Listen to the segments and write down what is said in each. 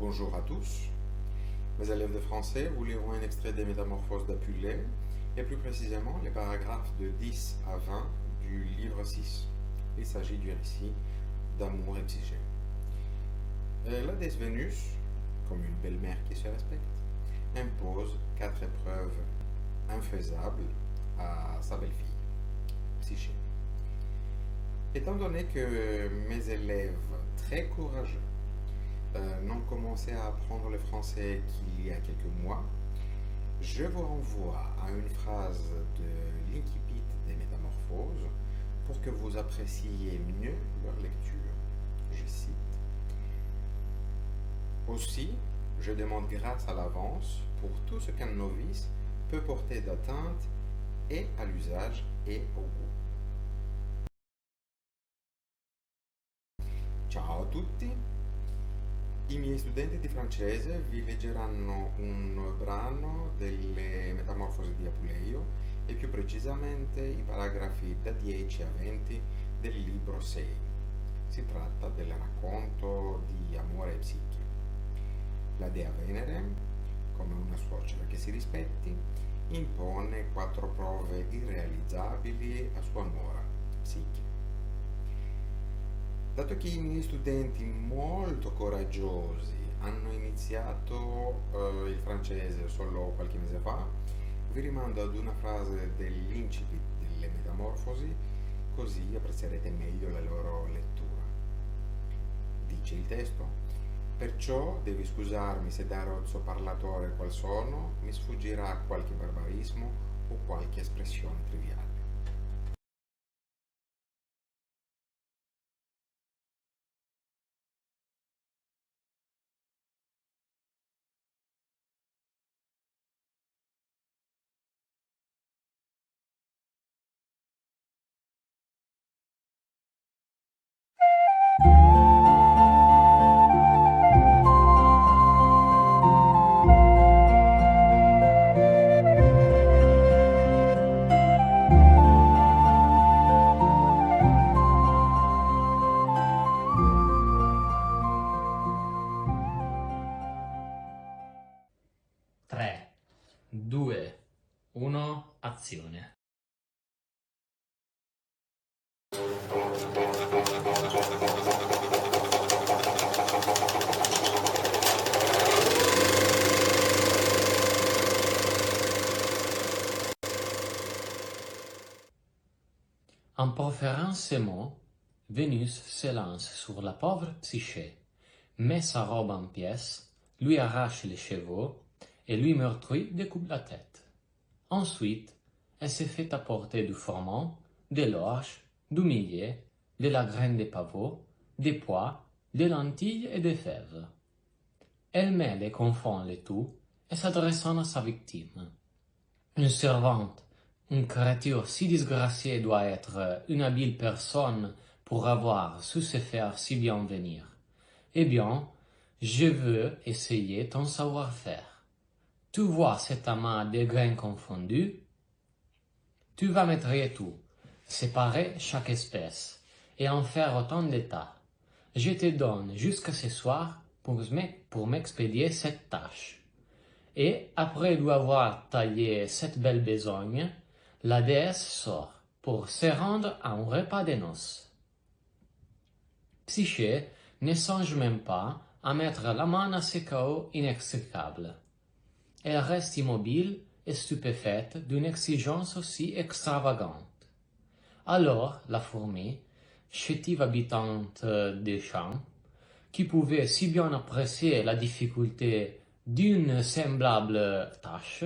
Bonjour à tous. Mes élèves de français vous liront un extrait des Métamorphoses d'Apulée, et plus précisément les paragraphes de 10 à 20 du livre 6. Il s'agit du récit d'amour et psyché. La déesse Vénus, comme une belle-mère qui se respecte, impose 4 épreuves infaisables à sa belle-fille, Psyché. Étant donné que mes élèves très courageux n'ont commencé à apprendre le français qu'il y a quelques mois, je vous renvoie à une phrase de l'incipit des Métamorphoses pour que vous appréciez mieux leur lecture. Je cite: Aussi, je demande grâce à l'avance pour tout ce qu'un novice peut porter d'atteinte et à l'usage et au goût. Ciao a tutti! I miei studenti di francese vi leggeranno un brano delle Metamorfosi di Apuleio e più precisamente i paragrafi da 10 a 20 del libro 6. Si tratta del racconto di Amore e Psiche. La dea Venere, come una suocera che si rispetti, impone 4 prove irrealizzabili a sua nuora, Psiche. Dato che i miei studenti molto coraggiosi hanno iniziato il francese solo qualche mese fa, vi rimando ad una frase dell'incipit delle Metamorfosi, così apprezzerete meglio la loro lettura. Dice il testo: perciò devi scusarmi se da rozzo parlatore qual sono mi sfuggirà qualche barbarismo o qualche espressione triviale. Tre, due, uno, azione. En proférant ces mots, Vénus s'élance sur la pauvre Psyché, met sa robe en pièces, lui arrache les cheveux et lui meurtrit découpe la tête. Ensuite, elle se fait apporter du froment, de l'orge, du millet, de la graine de pavot, des pois, des lentilles et des fèves. Elle mêle et confond le tout et s'adressant à sa victime. Une servante, une créature si disgraciée doit être une habile personne pour avoir su se faire si bien venir. Eh bien, je veux essayer ton savoir-faire. Tu vois cet amas de grains confondus? Tu vas mettre tout, séparer chaque espèce, et en faire autant d'états. Je te donne jusqu'à ce soir pour m'expédier cette tâche. Et après lui avoir taillé cette belle besogne, la déesse sort pour se rendre à un repas de noces. Psyché ne songe même pas à mettre la main à ce chaos inextricable. Elle reste immobile et stupéfaite d'une exigence aussi extravagante. Alors la fourmi, chétive habitante des champs, qui pouvait si bien apprécier la difficulté d'une semblable tâche,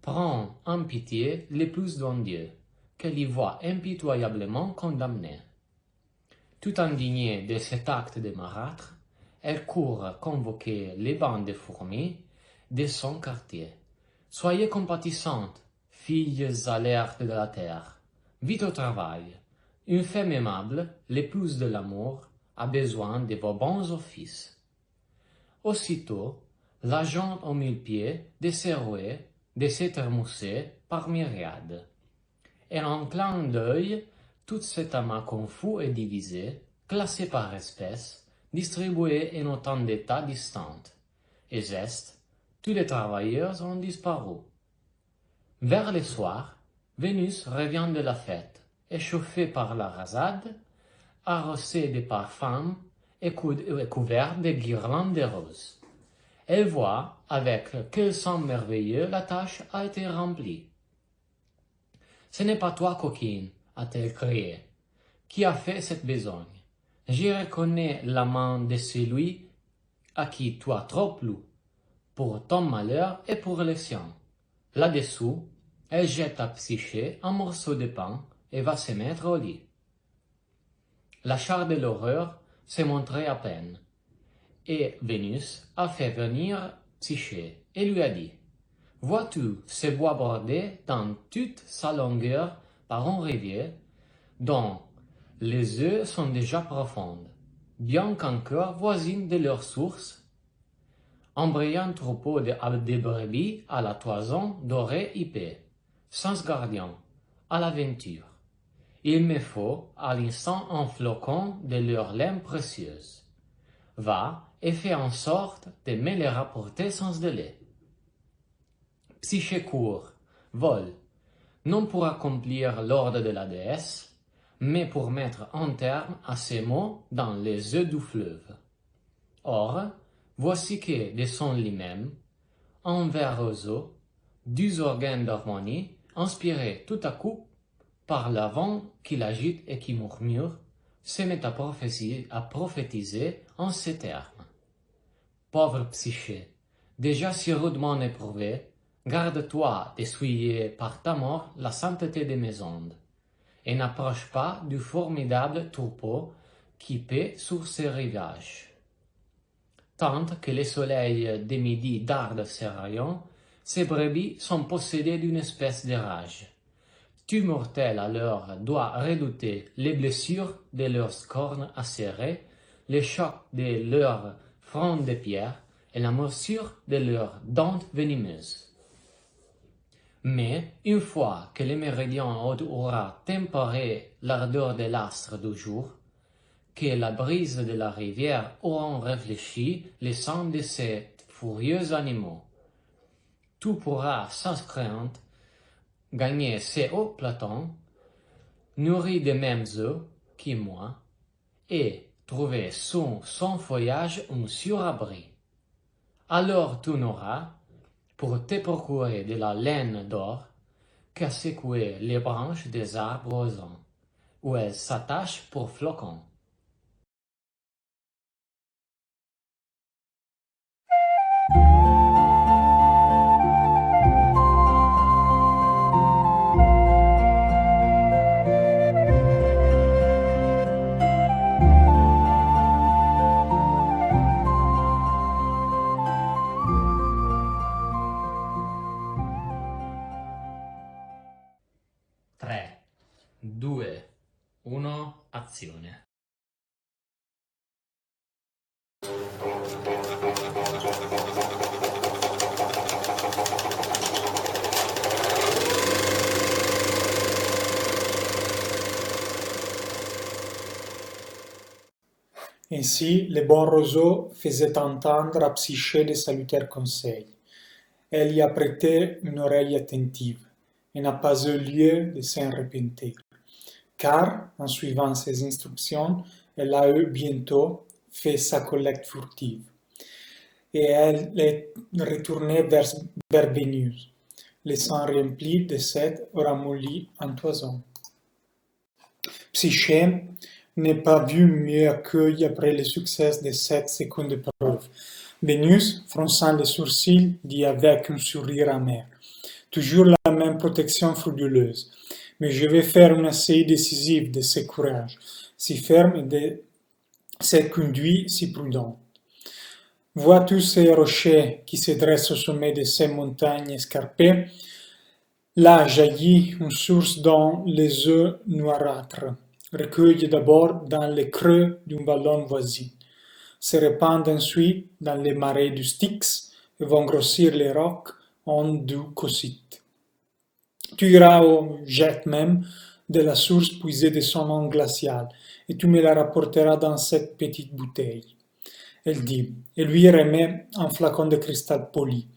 prend en pitié l'épouse d'un dieu, qu'elle y voit impitoyablement condamnée. Tout indignée de cet acte de marâtre, elle court convoquer les bandes de fourmis de son quartier. Soyez compatissantes, filles alertes de la terre, vite au travail. Une femme aimable, l'épouse de l'amour, a besoin de vos bons offices. Aussitôt, l'agent aux 1000 pieds de se rouer, de s'étermousser par myriades. Et en clin d'œil, tout cet amas confus et divisé, classé par espèces, distribué en autant d'états distants, et zeste, tous les travailleurs ont disparu. Vers le soir, Vénus revient de la fête, échauffée par la rasade, arrosée de parfums et couverte de guirlandes de roses. Elle voit avec quel sang merveilleux la tâche a été remplie. « Ce n'est pas toi, coquine, a-t-elle crié, qui a fait cette besogne. J'y reconnais la main de celui à qui tu as trop plu, pour ton malheur et pour le sien. » Là-dessous, elle jette à Psyché un morceau de pain et va se mettre au lit. La char de l'horreur s'est montrée à peine, et Vénus a fait venir Psyché et lui a dit: « Vois-tu ce bois bordé dans toute sa longueur par un rivière dont les eaux sont déjà profondes, bien qu'encore voisines de leur source? Un brillant troupeau de brebis à la toison dorée y paix, sans gardien, à l'aventure. Il me faut à l'instant un flocon de leur laine précieuse. Va et fais en sorte de me les rapporter sans délai. » Psyché court, vole, non pour accomplir l'ordre de la déesse, mais pour mettre un terme à ces mots dans les eaux du fleuve. Or, voici que, de son lit même, un ver roseau, 2 organes d'harmonie, inspirés tout à coup par le vent qui l'agite et qui murmure, se met à prophétiser en ces termes. Pauvre Psyché, déjà si rudement éprouvée, garde-toi d'essuyer par ta mort la sainteté de mes ondes, et n'approche pas du formidable troupeau qui paît sur ces rivages. Tant que le soleil de midi darde ses rayons, ces brebis sont possédées d'une espèce de rage. Tu, mortel, alors, dois redouter les blessures de leurs cornes acérées, les chocs de leurs fronts de pierre et la morsure de leurs dents venimeuses. Mais, une fois que le méridien aura tempéré l'ardeur de l'astre du jour, que la brise de la rivière aura réfléchi les sangs de ces furieux animaux, tu pourras sans crainte gagner ces hauts platons, nourris des mêmes œufs que moi, et trouver sous son feuillage un surabri. Alors tu n'auras, pour te procurer de la laine d'or, qu'à secouer les branches des arbres aux ans, où elles s'attachent pour flocons. Tre, 2, 1, azione. Ainsi, le bon roseau faisait entendre à Psyché de salutaires conseils. Elle y a prêté une oreille attentive et n'a pas eu lieu de s'en repentir, car, en suivant ses instructions, elle a eu bientôt fait sa collecte furtive, et elle est retournée vers Vénus, laissant rempli de cette ramollie en toison. Psyché n'est pas vu mieux accueilli après le succès de cette seconde épreuve. Vénus, fronçant les sourcils, dit avec un sourire amer: « Toujours la même protection frauduleuse, mais je vais faire un essai décisif de ce courage, si ferme et de cette conduite si prudente. Vois-tu ces rochers qui se dressent au sommet de ces montagnes escarpées? Là jaillit une source dont les eaux noirâtres recueillent d'abord dans les creux d'une vallon voisine, se répandent ensuite dans les marais du Styx et vont grossir les rocs en du Cocyte. Tu iras au jet même de la source puisée de son eau glaciale, et tu me la rapporteras dans cette petite bouteille. elle dit, et lui remet un flacon de cristal poli,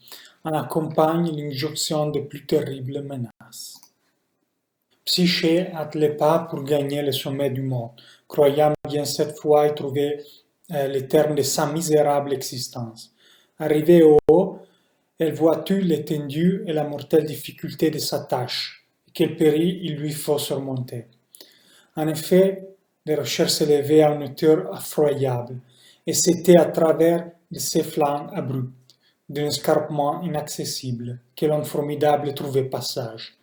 en accompagne l'injonction de plus terribles menaces. Psyché hâte les pas pour gagner le sommet du monde, croyant bien cette fois y trouver les termes de sa misérable existence. Arrivée au haut, elle voit toute l'étendue et la mortelle difficulté de sa tâche, et quel péril il lui faut surmonter. En effet, les rochers s'élevaient à une hauteur effroyable, et c'était à travers de ces flancs abrupts, d'un escarpement inaccessible, que l'homme formidable trouvait passage.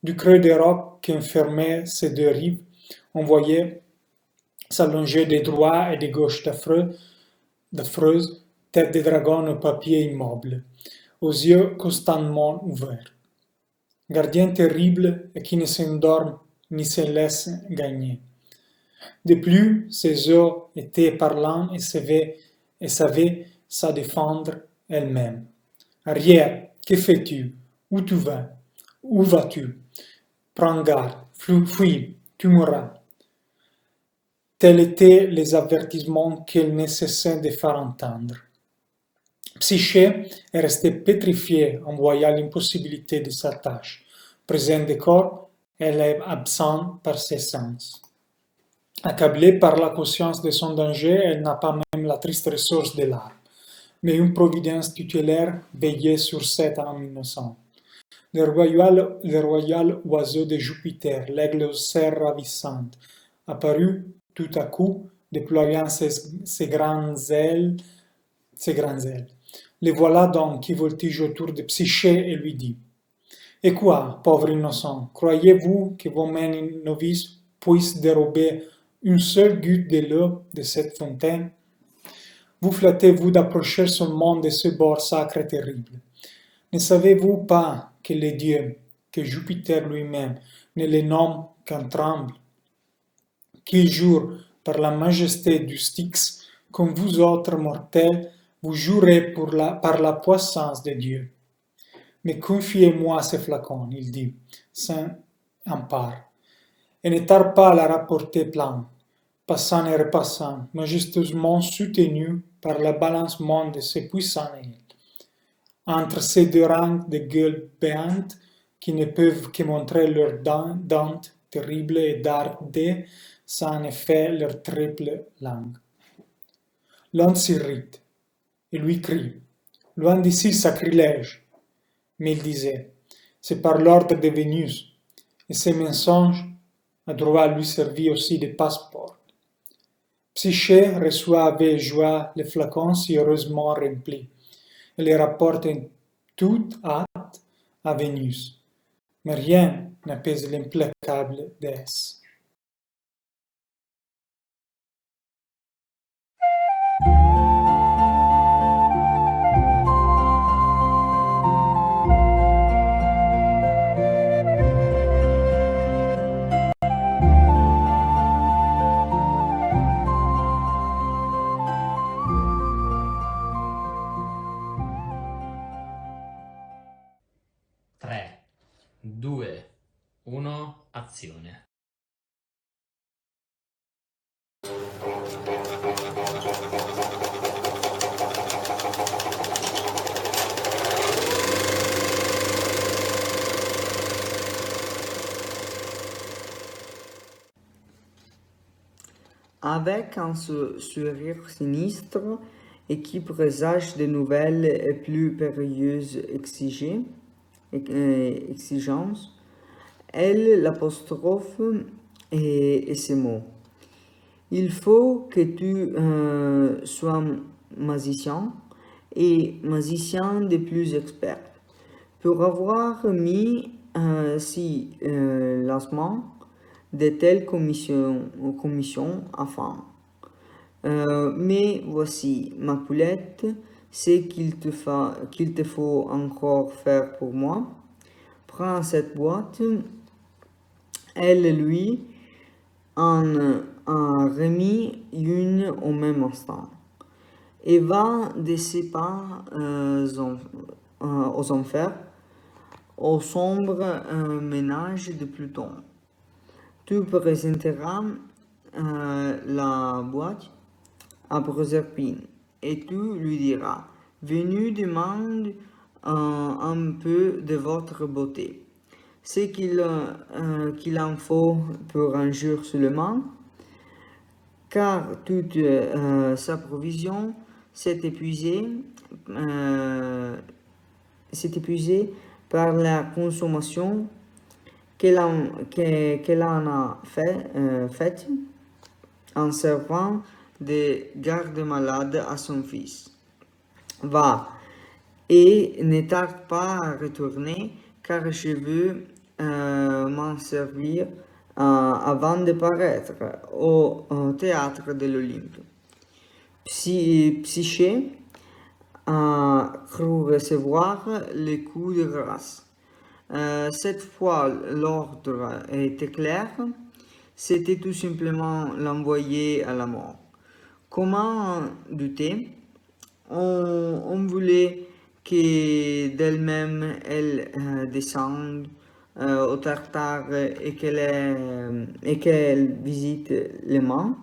Du creux des rocs qui enfermaient ces deux rives, on voyait s'allonger de droite et de gauche d'affreuses têtes de dragons au papier immobile, aux yeux constamment ouverts. Gardiens terribles et qui ne s'endorment ni se laissent gagner. De plus, ses yeux étaient parlants et savaient se défendre elles-mêmes. Arrière, que fais-tu? Où tu vas? Où vas-tu? Prends garde, fuis, tu mourras. Tels étaient les avertissements qu'elle ne cessait de faire entendre. Psyché est restée pétrifiée en voyant l'impossibilité de sa tâche. Présente de corps, elle est absente par ses sens. Accablée par la conscience de son danger, elle n'a pas même la triste ressource de larmes. Mais une providence tutélaire veillait sur cet âme innocente. Le royal oiseau de Jupiter, l'aigle aux serres ravissantes, apparut tout à coup, déployant ses grandes ailes. Les voilà donc qui voltigent autour de Psyché et lui dit: Et quoi, pauvre innocent, croyez-vous que vos mains novices puissent dérober une seule goutte de l'eau de cette fontaine? Vous flattez-vous d'approcher seulement de ce bord sacré et terrible. Ne savez-vous pas que les dieux, que Jupiter lui-même, ne les nomme qu'un tremble, qu'il jure par la majesté du Styx, comme vous autres mortels, vous jurez par la puissance de Dieu. Mais confiez-moi ce flacon, il dit, sans empare, et ne tarde pas à la rapporter plein, passant et repassant, majestueusement soutenu par le balancement de ses puissants ailes. Entre ces deux rangs de gueules béantes qui ne peuvent que montrer leurs dents terribles et darder sans en effet leur triple langue. L'homme s'irrite et lui crie: Loin d'ici, sacrilège! Mais il disait: C'est par l'ordre de Vénus, et ces mensonges a droit à lui servir aussi de passeport. Psyché reçoit avec joie les flacons si heureusement remplis, et les rapporte en toute hâte à Vénus. Mais rien n'apaise l'implacable déesse. Tre, 2, 1, azione. Avec un sourire sinistre et qui présage de nouvelles et plus périlleuses exigences, elle l'apostrophe et ces mots. Il faut que tu sois magicien et magicien des plus experts pour avoir mis si lancement de telles commissions afin. Mais voici, ma poulette, ce qu'il te faut encore faire pour moi. Prends cette boîte. Elle lui en a remis une au même instant, et va de ses pas aux enfers, au sombre ménage de Pluton. Tu présenteras la boîte à Proserpine, et tu lui diras, Venu demande un peu de votre beauté. Ce qu'il en faut pour un jour seulement, car toute sa provision s'est épuisée par la consommation qu'elle en a faite en servant de garde-malade à son fils. Va, et ne tarde pas à retourner, car je veux m'en servir avant de paraître au théâtre de l'Olympe. Psyché a cru recevoir le coup de grâce. Cette fois, l'ordre était clair, c'était tout simplement l'envoyer à la mort. Comment douter? On voulait que d'elle-même elle descende au Tartare et qu'elle visite les Mans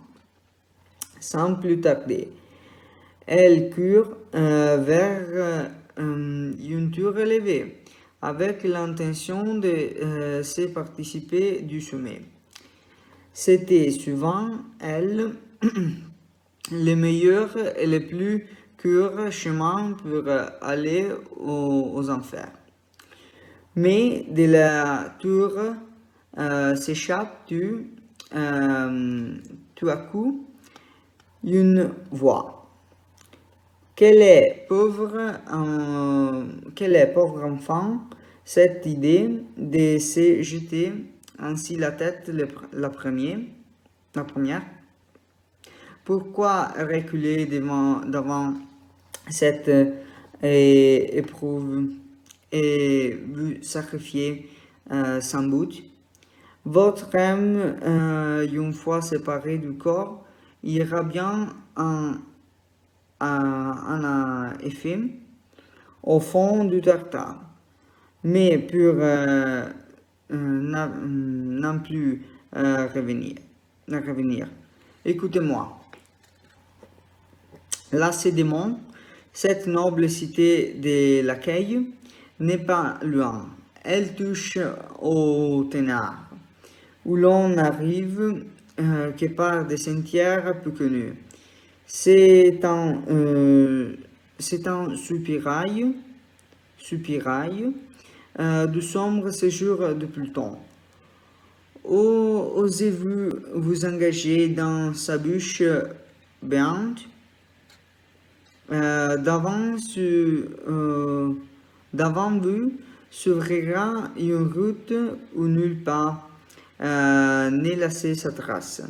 sans plus tarder. Elle court vers une tour élevée avec l'intention de se participer du sommet. C'était souvent elle le meilleur et le plus court chemin pour aller aux enfers. Mais de la tour s'échappe tout à coup une voix. Quel est pauvre enfant, cette idée de se jeter ainsi la tête la première? Pourquoi reculer devant cette épreuve et vous sacrifier sans but? Votre âme, une fois séparée du corps, ira bien en effet au fond du Tartare, mais pour n'en plus revenir. Écoutez-moi. Lacédémon, cette noble cité de l'accueil, n'est pas loin. Elle touche au Ténard, où l'on n'arrive que par des sentiers peu connus. C'est un soupirail du sombre séjour de Pluton. Osez-vous vous engager dans sa bouche béante? Devant vous s'ouvrira une route où nulle part n'est laissée sa trace,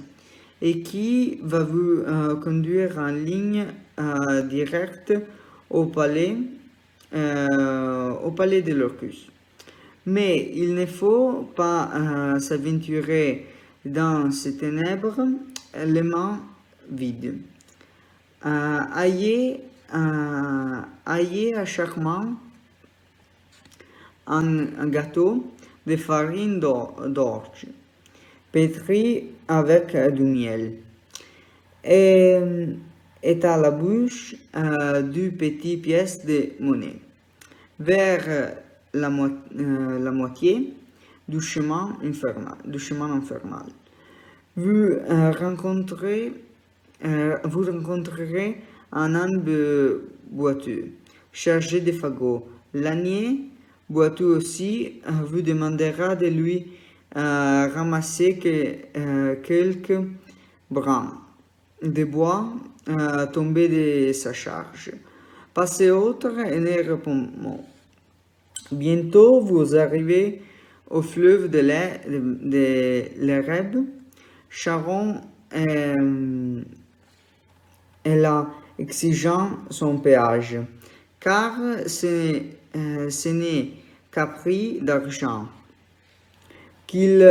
et qui va vous conduire en ligne directe au palais de Lorcus. Mais il ne faut pas s'aventurer dans ces ténèbres les mains vides. Ayez à chaque main un gâteau de farine d'orge, pétri avec du miel, et à la bouche deux petites pièces de monnaie, vers la moitié du chemin infernal. Vous rencontrerez un âne boiteux, chargé de fagots. L'ânier, boiteux aussi, vous demandera de lui ramasser quelques brins de bois tombés de sa charge. Passez autre et ne répond mot. Bientôt, vous arrivez au fleuve de l'Ereb. Charon est là, exigeant son péage, car ce n'est qu'à prix d'argent qu'il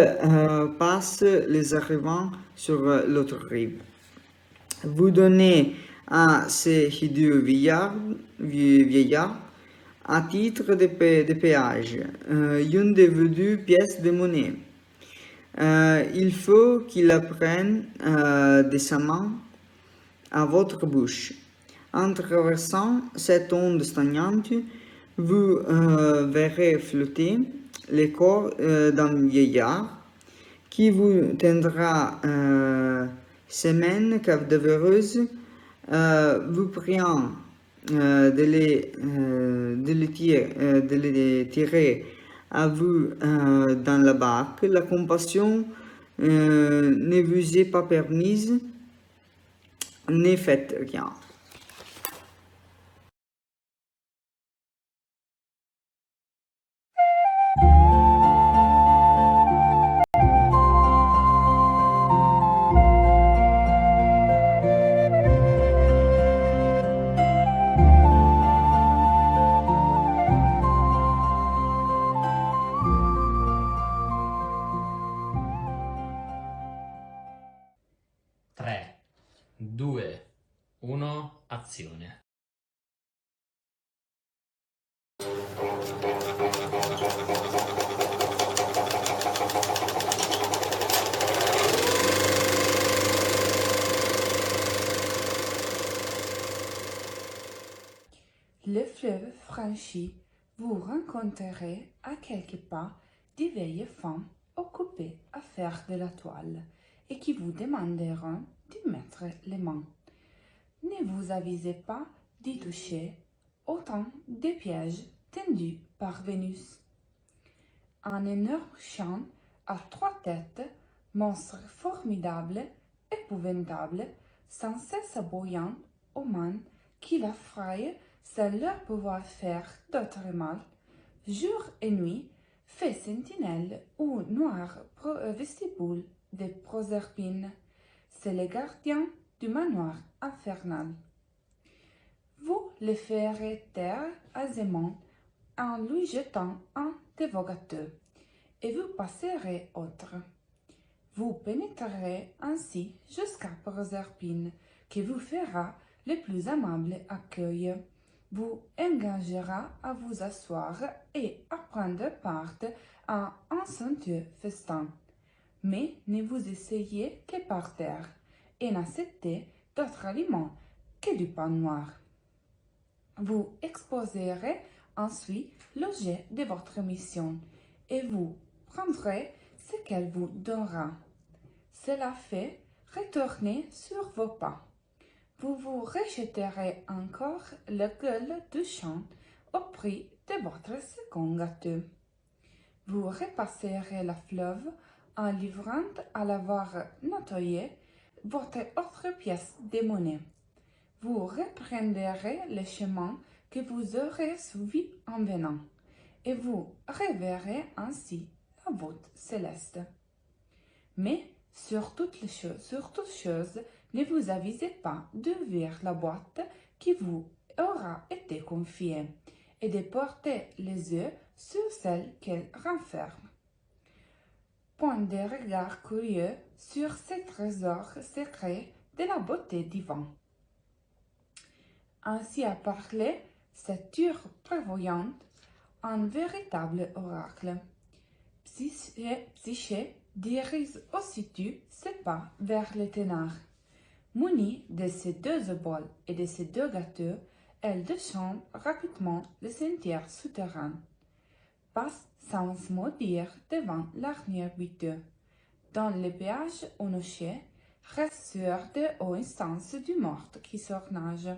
passe les arrivants sur l'autre rive. Vous donnez à ces hideux vieillards, à titre de péage, une de vos deux pièces de monnaie. Il faut qu'il la prenne de sa main à votre bouche. En traversant cette onde stagnante, vous verrez flotter le corps d'un vieillard qui vous tendra semaine cadavéreuse, vous priant de les tirer à vous dans la barque. La compassion ne vous est pas permise, ne faites rien. Tre, due, uno, azione. Le fleuve franchi, vous rencontrerez à quelques pas de vieilles femmes occupées à faire de la toile et qui vous demanderont de mettre les mains. Ne vous avisez pas d'y toucher autant de pièges tendus par Vénus. Un énorme chien à 3 têtes, monstre formidable, épouvantable, sans cesse aboyant aux mains qui l'affraient sans leur pouvoir faire d'autre mal, jour et nuit, fait sentinelle ou noir vestibule de Proserpine. C'est le gardien du manoir infernal. Vous le ferez taire aisément en lui jetant un de vos gâteaux, et vous passerez autre. Vous pénétrerez ainsi jusqu'à Proserpine, qui vous fera le plus aimable accueil, vous engagera à vous asseoir et à prendre part à un somptueux festin. Mais ne vous essayez que par terre, et n'acceptez d'autres aliments que du pain noir. Vous exposerez ensuite l'objet de votre mission, et vous prendrez ce qu'elle vous donnera. Cela fait, retournez sur vos pas. Vous vous rejetterez encore la gueule du champ au prix de votre second gâteau. Vous repasserez la fleuve en livrant à l'avoir nettoyé votre autre pièce de monnaie. Vous reprendrez le chemin que vous aurez suivi en venant, et vous reverrez ainsi la voûte céleste. Mais sur toute chose, ne vous avisez pas d'ouvrir la boîte qui vous aura été confiée et de porter les yeux sur celle qu'elle renferme. Point de regard curieux sur ces trésors secrets de la beauté divine. Ainsi a parlé cette turque prévoyante, un véritable oracle. Psyché dirige aussitôt ses pas vers les ténards. Munie de ses 2 épaules et de ses 2 gâteaux, elle descend rapidement le sentier souterrain, passe sans mot dire devant l'arnière buiteux, dans le péage au nocher, reste sur de hautes instances du mort qui sornage,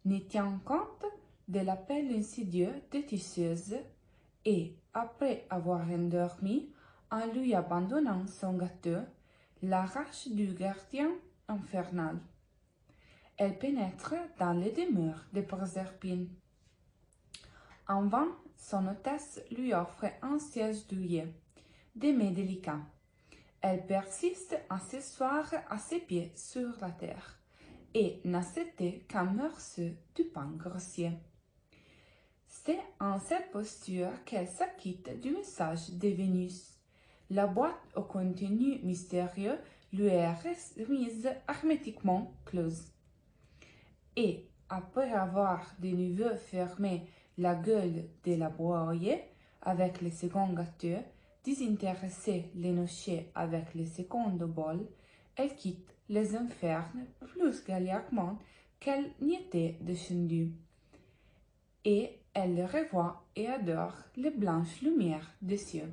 ne tient compte de l'appel insidieux des tisseuses et, après avoir endormi, en lui abandonnant son gâteau, l'arrache du gardien infernal. Elle pénètre dans les demeures de Proserpine. En vain, son hôtesse lui offre un siège douillet, des mets délicats. Elle persiste à s'asseoir à ses pieds sur la terre et n'accepte qu'un morceau du pain grossier. C'est en cette posture qu'elle s'acquitte du message de Vénus. La boîte au contenu mystérieux lui est remise hermétiquement close. Et, après avoir de nouveau fermé la gueule de la broyée avec le second gâteau, désintéressé les nochers avec le second bol, elle quitte les infernes plus gaillardement qu'elle n'y était descendue. Et elle le revoit et adore les blanches lumières des cieux.